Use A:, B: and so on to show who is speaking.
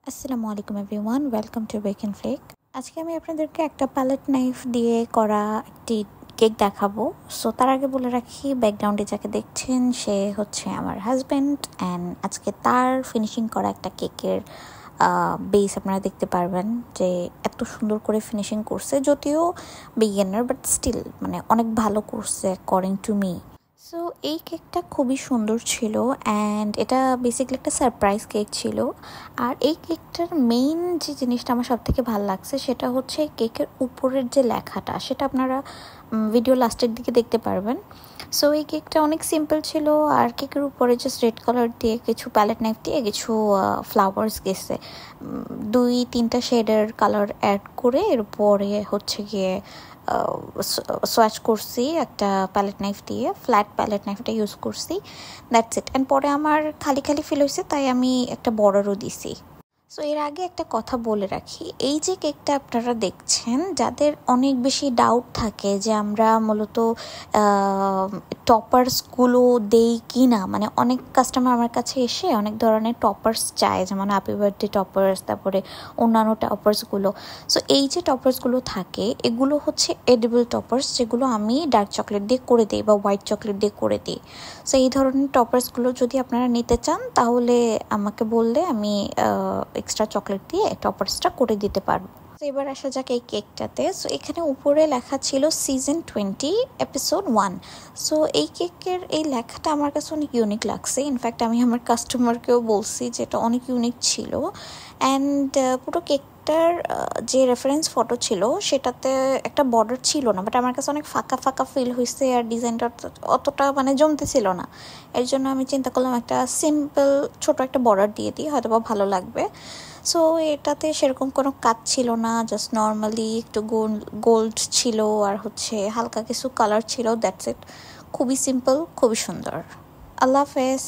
A: আসসালামু আলাইকুম everyone, welcome to bake and flake. আজকে আমি আপনাদেরকে একটা প্যালেট নাইফ দিয়ে করা একটি কেক দেখাবো। সো তার আগে বলে রাখি, ব্যাকগ্রাউন্ডে যাকে দেখছেন সে হচ্ছে আমার হাজব্যান্ড, অ্যান্ড আজকে তার ফিনিশিং করা একটা কেকের বেস আপনারা দেখতে পারবেন যে এত সুন্দর করে ফিনিশিং করছে। যদিও বিগিনার, বাট স্টিল মানে অনেক ভালো করছে অ্যাকর্ডিং টু মি। সো এই কেকটা খুবই সুন্দর ছিল, অ্যান্ড এটা বেসিক্যালি একটা সারপ্রাইজ কেক ছিল। আর এই কেকটার মেইন যে জিনিসটা আমার সব থেকে ভালো লাগছে সেটা হচ্ছে কেকের উপরের যে লেখাটা, সেটা আপনারা ভিডিও লাস্টের দিকে দেখতে পারবেন। সো এই কেকটা অনেক সিম্পল ছিল, আর কেকের উপরে জাস্ট রেড কালার দিয়ে কিছু প্যালেট নাইফ দিয়ে কিছু ফ্লাওয়ার্স গেছে, 2-3টা শেডের কালার অ্যাড করে এরপরে হচ্ছে গিয়ে সোয়াচ করছি একটা প্যালেট নাইফ দিয়ে, ফ্ল্যাট প্যালেট নাইফটা ইউজ করছি, দ্যাটস ইট। অ্যান্ড পরে আমার খালি খালি ফিল হয়েছে, তাই আমি একটা বর্ডারও দিছি। সো এর আগে একটা কথা বলে রাখি, এই যে কেকটা আপনারা দেখছেন, যাদের অনেক বেশি ডাউট থাকে যে আমরা মূলত টপার্সগুলো দেই কি না, মানে অনেক কাস্টমার আমার কাছে এসে অনেক ধরনের টপার্স চায়, যেমন হ্যাপি বার্থডে টপার্স, তারপরে অন্যান্য টপার্সগুলো। সো এই যে টপার্সগুলো থাকে এগুলো হচ্ছে এডিবল টপার্স, যেগুলো আমি ডার্ক চকলেট দিয়ে করে দিই বা হোয়াইট চকলেট দিয়ে করে দিই। সো এই ধরনের টপার্সগুলো যদি আপনারা নিতে চান তাহলে আমাকে বললে আমি এক্সট্রা চকলেট দিয়ে টপার্সটা করে দিতে পারবো। তো এবার আসা যাক এই কেকটাতে। সো এখানে উপরে লেখা ছিল সিজন 20 এপিসোড 1। সো এই কেকের এই লেখাটা আমার কাছে অনেক ইউনিক লাগছে। ইনফ্যাক্ট আমি আমার কাস্টমারকেও বলছি যে এটা অনেক ইউনিক ছিল। অ্যান্ড পুরো কেকটার যে রেফারেন্স ফটো ছিল সেটাতে একটা বর্ডার ছিল না, বাট আমার কাছে অনেক ফাঁকা ফাঁকা ফিল হয়েছে, আর ডিজাইনটা অতটা মানে জমতে ছিল না। এর জন্য আমি চিন্তা করলাম একটা সিম্পল ছোট একটা বর্ডার দিয়ে দিই, হয়তো বা ভালো লাগবে। সো এটাতে সেরকম কোনো কাজ ছিল না, জাস্ট নর্মালি একটু গোল্ড ছিল আর হচ্ছে হালকা কিছু কালার ছিল, দ্যাটস ইট। খুবই সিম্পল, খুবই সুন্দর। আল্লাহ হাফেজ।